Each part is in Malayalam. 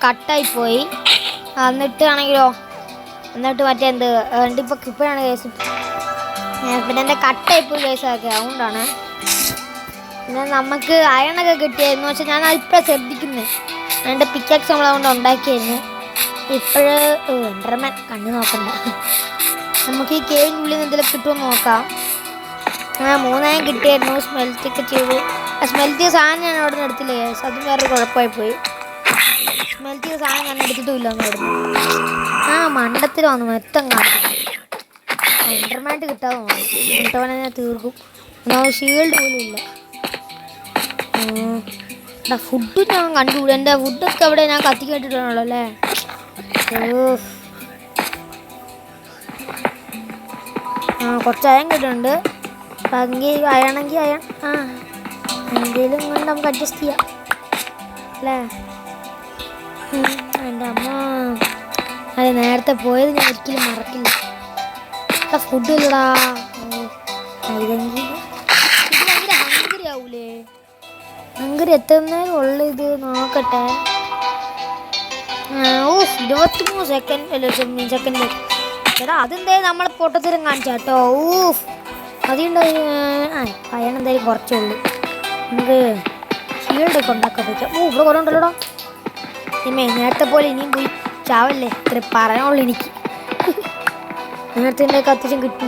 കട്ടായി പോയി. എന്നിട്ടാണെങ്കിലോ മറ്റേ എന്ത് ഇപ്പം ഇപ്പോഴാണ് കേസ് പിന്നെ എൻ്റെ കട്ടായിപ്പോയി കേസൊക്കെ അതുകൊണ്ടാണ്. പിന്നെ നമുക്ക് അയണൊക്കെ കിട്ടിയായിരുന്നു. പക്ഷെ ഞാൻ അതിപ്പോൾ ശ്രദ്ധിക്കുന്നത് എൻ്റെ പിക്കാക്സ് നമ്മളതുകൊണ്ട് ഉണ്ടാക്കിയായിരുന്നു. ഇപ്പോഴ് എൻ്റർമാൻ കണ്ണു നോക്കണ്ട. നമുക്ക് ഈ കേവിനുള്ളിൽ നിന്ന് എന്തെങ്കിലും കിട്ടുമെന്ന് നോക്കാം. 3 കിട്ടിയായിരുന്നു. സ്മെൽറ്റൊക്കെ ചെയ്തു. സ്മെൽറ്റ് ചെയ്ത സാധനം ഞാൻ അവിടെ നിന്ന് എടുത്തില്ല കേസ്. അതും വേറൊരു കുഴപ്പമായി പോയി. സ്മെൽറ്റ് ചെയ്ത സാധനം ഞാൻ എടുത്തിട്ടുമില്ല എന്ന് പറഞ്ഞു. മണ്ടത്തിൽ വന്നു മൊത്തം കാണും. എൻ്റർമാൻറ്റ് കിട്ടാതെ തോന്നി. കിട്ടവനെ ഞാൻ തീർക്കും. ഷീൽഡ് പോലും ഇല്ല. ഫുഡ് ഞാൻ കണ്ടുകൂടെ. എൻ്റെ ഫുഡൊക്കെ അവിടെ ഞാൻ കത്തി കേട്ടിട്ടാണല്ലോ അല്ലേ. കുറച്ച് അയൺ കിട്ടുന്നുണ്ട്. എങ്കിൽ അയണെങ്കിൽ അയൺ എന്തെങ്കിലും കൊണ്ട് നമുക്ക് അഡ്ജസ്റ്റ് ചെയ്യാം അല്ലേ. എൻ്റെ അമ്മ അതെ നേരത്തെ പോയത് ഞാൻ ഒരിക്കലും മറക്കില്ല. ഫുഡ് ഇല്ലടാ. ഇതെങ്കിൽ ഇത് ഭയങ്കര ഹംഗറി ആവൂലേ. ഹംഗറി എത്തുന്നതിന് ഉള്ള ഇത് നോക്കട്ടെ. 23 സെക്കൻഡ് അല്ല സെക്കൻഡ്. എടാ അതെന്തായാലും നമ്മൾ പൊട്ടത്തരം കാണിച്ച കേട്ടോ. അതുകൊണ്ട് അയൺ എന്തായാലും കുറച്ചുള്ളൂ. നമുക്ക് ഷീൽഡൊക്കെ ഉണ്ടാക്കാൻ പറ്റും. ഇവിടെ കുറേ ഉണ്ടല്ലോടാ. നേരത്തെ പോലെ ഇനിയും പോയി ചാവല്ലേ. ഇത്ര പറയാനുള്ളൂ എനിക്ക്. നേരത്തെ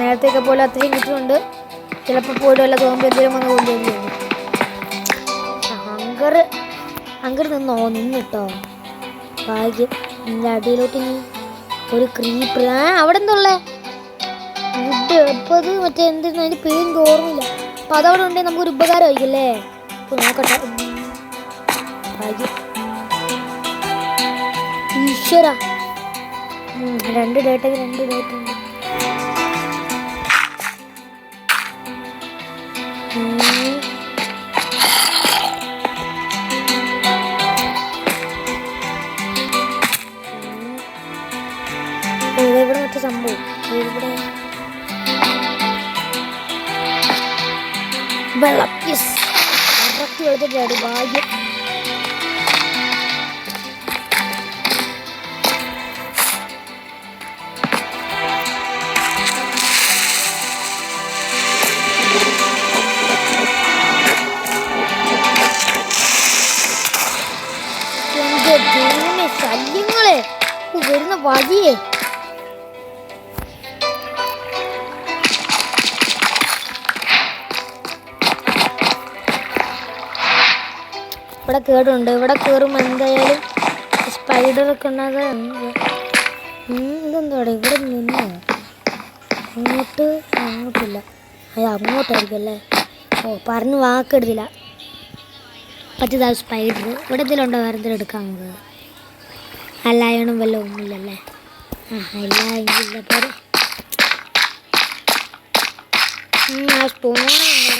നേരത്തെയൊക്കെ പോലെ അത്രയും കിട്ടുന്നുണ്ട്. ചിലപ്പോൾ പോലും വല്ല തോന്നുമ്പോൾ എന്തെങ്കിലും വന്ന് കൊണ്ടുവരുന്നുണ്ട്. ഹങ്കർ നിന്നിട്ടോ ഭാഗ്യം. എൻ്റെ അടിയിലോട്ട് ഇനി ഒരു ക്രീപ്പർ. അവിടെ എന്തുള്ളേ വുഡ്. അപ്പോൾ അത് മറ്റേ എന്തായിരുന്നു അതിൻ്റെ പേര് ഓർമ്മയില്ല. അപ്പോൾ അതവിടെ ഉണ്ടെങ്കിൽ നമുക്കൊരു ഉപകാരമായിരിക്കും അല്ലേ. ഇപ്പോൾ നോക്കട്ടെ. ഭാഗ്യം ഈശ്വര. 2 ഡേറ്റ ഉണ്ട്. ഇവിടെ മറ്റു സംഭവം ഇവിടെ വെള്ളം. കറക്റ്റ് വെള്ളത്തിൻ്റെ ഭാഗ്യം. ശല്യങ്ങളെ വരുന്ന വഴിയേ. ഇവിടെ കേടുണ്ട്. ഇവിടെ കയറുമ്പോൾ എന്തായാലും സ്പൈഡറൊക്കെ ഉണ്ടാകാൻ. ഇതെന്തോടെ ഇവിടെ നിന്നോ അങ്ങോട്ടില്ല. അങ്ങോട്ടായിരിക്കും അല്ലേ. പറഞ്ഞ് വാക്കെടുത്തില്ല. പറ്റിയതാ സ്പൈഡർ. ഇവിടെ എന്തെങ്കിലും വേറെ എന്തെങ്കിലും എടുക്കാം നമുക്ക്. അല്ലായണം വല്ല ഒന്നുമില്ലല്ലേ. ഇല്ല എങ്കില്ല പേര് സ്പൂണുണ്ട്.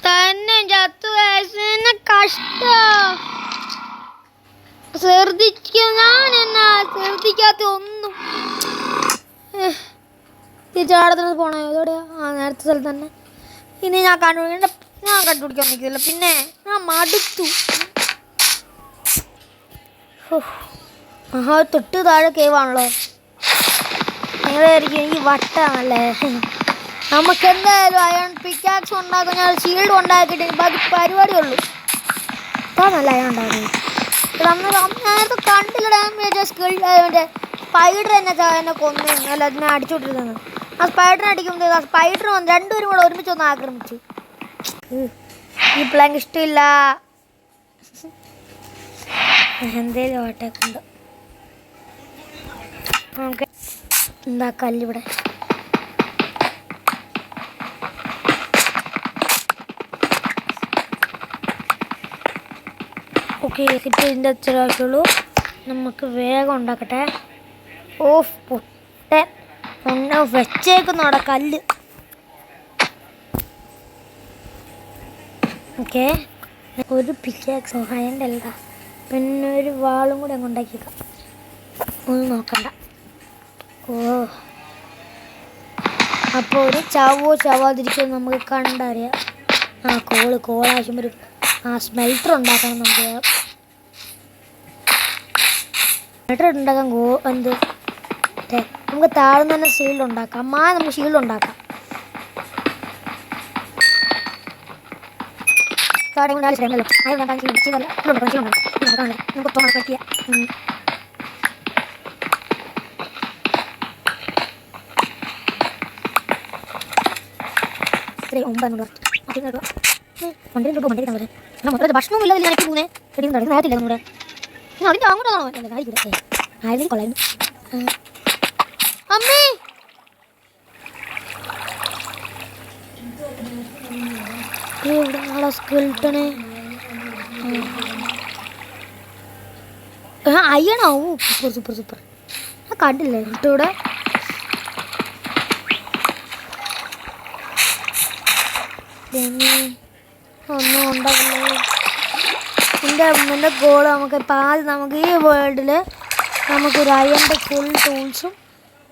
തന്നെ ചത്തു കഷ്ട. ശ്രദ്ധിക്കാത്ത ഒന്നും. തിരിച്ചാടത്തിന് പോണോ ഇതോടെയാ. നേരത്തെ സ്ഥലത്ത് തന്നെ. ഇനി ഞാൻ കണ്ടുപിടിക്കാൻ നിൽക്കില്ല. പിന്നെ ഞാൻ മടുത്തു. തൊട്ട് താഴെ കേവാണല്ലോ. നിങ്ങളായിരിക്കും എനിക്ക് വട്ടാണല്ലേ. നമുക്ക് എന്തായാലും അയൺ പിക്കാക്സ് ഉണ്ടാക്കാൻ ഞാൻ ഷീൽഡ് ഉണ്ടാക്കിയിട്ട് ബാക്കി പരിപാടിയുള്ളൂ. അപ്പോൾ നല്ല അയൺ ഉണ്ടാകുന്നത്. നേരത്തെ കണ്ടില്ല. മറ്റേ സ്പൈഡർ എന്നെ കൊന്നു. അല്ല അതിനെ അടിച്ചുകൊണ്ടിരുന്നത്. ആ സ്പൈഡറിനെ അടിക്കുമ്പോൾ ആ സ്പൈഡർ വന്ന് 2 പേരും കൂടെ ഒരുമിച്ച് ഒന്ന് ആക്രമിച്ചു. ഈ പ്ലാൻ ഇഷ്ടമില്ല. എന്തേലും ഓട്ടേക്കുണ്ട്. ഓക്കെ എന്താ കല്ലിവിടെ. ഓക്കെ ഇപ്പോൾ ഇതിൻ്റെ അത്ര ആവശ്യമുള്ളൂ. നമുക്ക് വേഗം ഉണ്ടാക്കട്ടെ. പൊട്ടൻ വെച്ചേക്കുന്നു അവിടെ കല്ല്. ഓക്കെ ഒരു പിക്കാക്സ് അയൻ്റെ അല്ല. പിന്നെ ഒരു വാളും കൂടെ അങ്ങ് ഉണ്ടാക്കിയേക്കാം. ഒന്നും നോക്കണ്ട. ഓ, അപ്പോൾ ഒരു ചാവോ ചാവാതിരിക്കുമോ നമുക്ക് കണ്ടറിയാം. കോളാവശ്യം വരും. സ്മെൽറ്റർ ഉണ്ടാക്കണം നമുക്ക്. സ്മെൽറ്റർ ഉണ്ടാക്കാൻ നമുക്ക് താഴ്ന്ന് തന്നെ ഷീൽഡ് ഉണ്ടാക്കാം. നമുക്ക് ഷീൽഡ് ഉണ്ടാക്കാം. ഭക്ഷണമൊന്നുമില്ല എനിക്ക് പോകുന്നേ നേരത്തില്ല നമ്മുടെ അതിൻ്റെ അങ്ങോട്ടാണോ ആയിരുന്നു കൊള്ളായിരുന്നു. അമ്മേ ഇവിടെ നാളെ സ്കെൽട്ടണേ അയ്യണോ. Super super. കണ്ടില്ലേ ഇവിടെ ഒന്നും ഉണ്ടാവില്ലേ. എൻ്റെ ഗോൾ നമുക്ക് ഇപ്പം ആദ്യം നമുക്ക് ഈ വേൾഡിൽ നമുക്കൊരു അയണിൻ്റെ ഫുൾ ടൂൾസും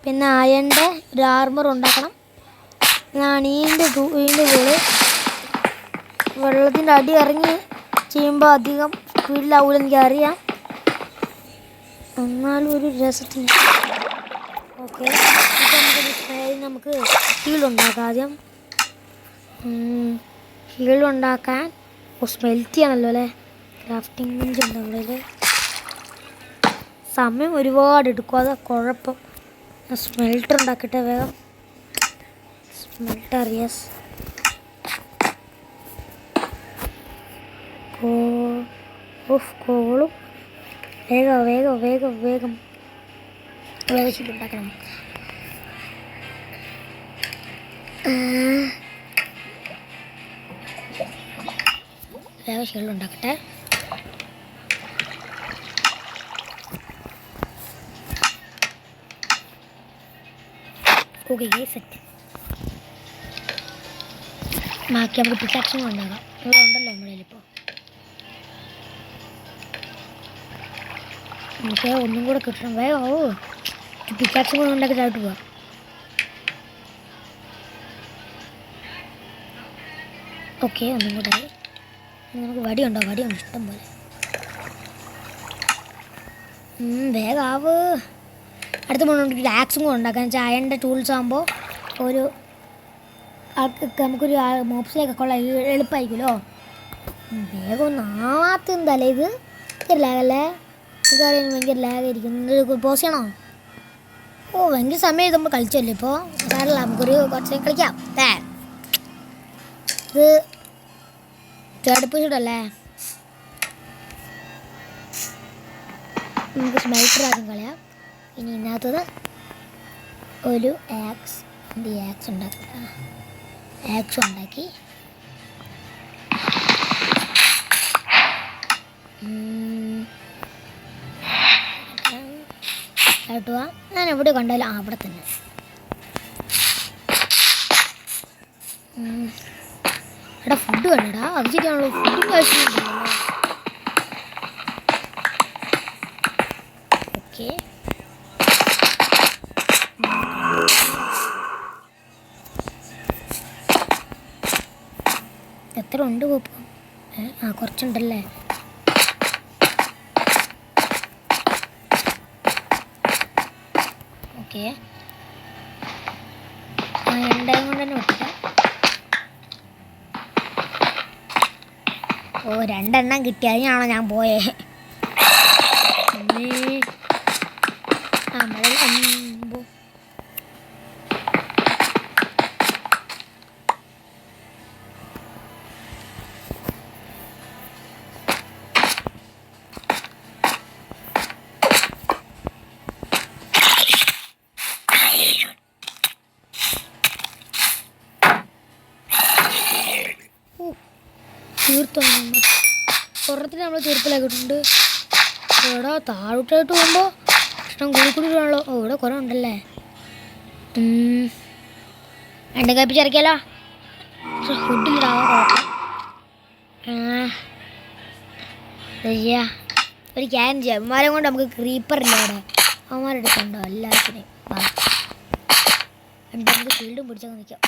പിന്നെ അയണിൻ്റെ ഒരു ആർമർ ഉണ്ടാക്കണം. ഞാൻ ഇതിൻ്റെ ഗോള് വെള്ളത്തിൻ്റെ അടി ഇറങ്ങി ചെയ്യുമ്പോൾ അധികം സ്പീഡിലാവില്ല എനിക്കറിയാം, എന്നാലും ഒരു രസത്തിന്. ഓക്കെ, നമുക്ക് ഷീൽഡ് ഉണ്ടാക്കാം. ആദ്യം ഷീൽഡ് ഉണ്ടാക്കാൻ സ്മെൽറ്റ് ചെയ്യണമല്ലോ അല്ലേ. ക്രാഫ്റ്റിംഗ് ബെഞ്ച് ഉണ്ട് അവിടെ. സമയം ഒരുപാട് എടുക്കും, അതാ കുഴപ്പം. സ്മെൽറ്റർ ഉണ്ടാക്കട്ടെ വേഗം. Smelter yes. കോളും വേഗം ഷീൽഡ് ഉണ്ടാക്കണം. വേഗം ഷീൽഡ് ഉണ്ടാക്കട്ടെ. Okay set. ബാക്കി നമുക്ക് പിക്കാക്സും ഉണ്ടാകാം. ഇവിടെ ഉണ്ടല്ലോ നമ്മളിപ്പോൾ. നമുക്ക് ഒന്നും കൂടെ കിട്ടണം. വേഗം പിക്കാക്സും കൂടെ ഉണ്ടാക്കി താഴ്ത്തു പോവാം. ഓക്കെ, ഒന്നും കൂടെ ആയി. നമുക്ക് വടിയുണ്ടോ? വടിയുണ്ട് ഇഷ്ടം പോലെ. വേഗം ആവ്. അടുത്ത നമുക്ക് ആക്സും കൂടെ ഉണ്ടാക്കാം. വെച്ചാൽ അയണിൻ്റെ ടൂൾസ് ആകുമ്പോൾ ഒരു നമുക്കൊരു മോപ്സിലേക്കൊക്കെ ഉള്ള എളുപ്പമായിരിക്കുമല്ലോ. വേഗം ഒന്നും ആവാത്തെന്തല്ലേ ഇത്. ഭയങ്കര ലാഗല്ലേ. ഇതറിയാൻ ഭയങ്കര ലാഗായിരിക്കും. പോസ് ചെയ്യണോ? ഭയങ്കര സമയം നമ്മൾ കളിച്ചല്ലേ ഇപ്പോൾ. സാരല്ല, നമുക്കൊരു കുറച്ച് കളിക്കാം. ഇത് തേർഡ് പൊസിഷനല്ലേ. നമുക്ക് സ്മെൽറ്റർ ആദ്യം കളയാം. ഇനി ഇതിനകത്തത് ഒരു ആക്സ് ഉണ്ടാക്കി കേട്ടുവാ. ഞാൻ എവിടെ കണ്ടാലും അവിടെ തന്നെ. എടാ ഫുഡ് വേണ്ടടാ. അത് ശരിയാണല്ലോ, ഫുഡിൻ്റെ ആവശ്യമുണ്ടല്ലോ. ഓക്കെ, എത്ര ഉണ്ട് പോപ്പം? കുറച്ചുണ്ടല്ലേ. ഓക്കെ, രണ്ടായും കൊണ്ട് തന്നെ വെക്കാം. രണ്ടെണ്ണം കിട്ടി. അതിനാണോ ഞാൻ പോയേ? പുറത്തിന് നമ്മൾ ചെറുപ്പിലാക്കിയിട്ടുണ്ട്. ഇവിടെ താഴോട്ടായിട്ട് പോകുമ്പോൾ ഇഷ്ടം കൂടിക്കൂടിയാണല്ലോ. ഇവിടെ കുറേ ഉണ്ടല്ലേ. രണ്ടും കഴിപ്പിച്ചിറക്കിയാലോ. ഫുഡിലിടാവാ കുഴപ്പം. ഒരു ക്യാൻ ചെയ്യാം. അവന്മാരെ കൊണ്ട് നമുക്ക് ക്രീപ്പറില്ല അവിടെ. അവന്മാരെടുക്കണ്ടോ എല്ലാത്തിനെയും. നമുക്ക് ഷീൽഡും പിടിച്ചൊക്കെ നിൽക്കാം.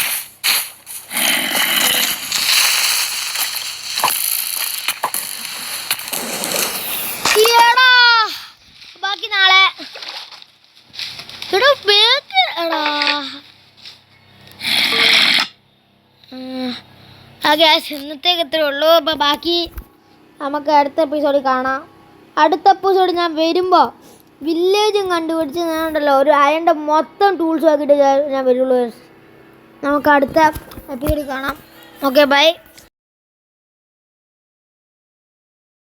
ബാക്കി നാളെ ഇന്നത്തേക്ക് ഇത്രേ ഉള്ളൂ. അപ്പോൾ ബാക്കി നമുക്ക് അടുത്ത എപ്പിസോഡിൽ കാണാം. അടുത്ത എപ്പിസോഡ് ഞാൻ വരുമ്പോൾ വില്ലേജും കണ്ടുപിടിച്ച് ഞാൻ ഉണ്ടല്ലോ ഒരു അയൻ്റെ മൊത്തം ടൂൾസ് ആക്കിയിട്ട് ഞാൻ വരുള്ളൂ. നമുക്ക് അടുത്ത എപ്പിസോഡിൽ കാണാം. Okay bye.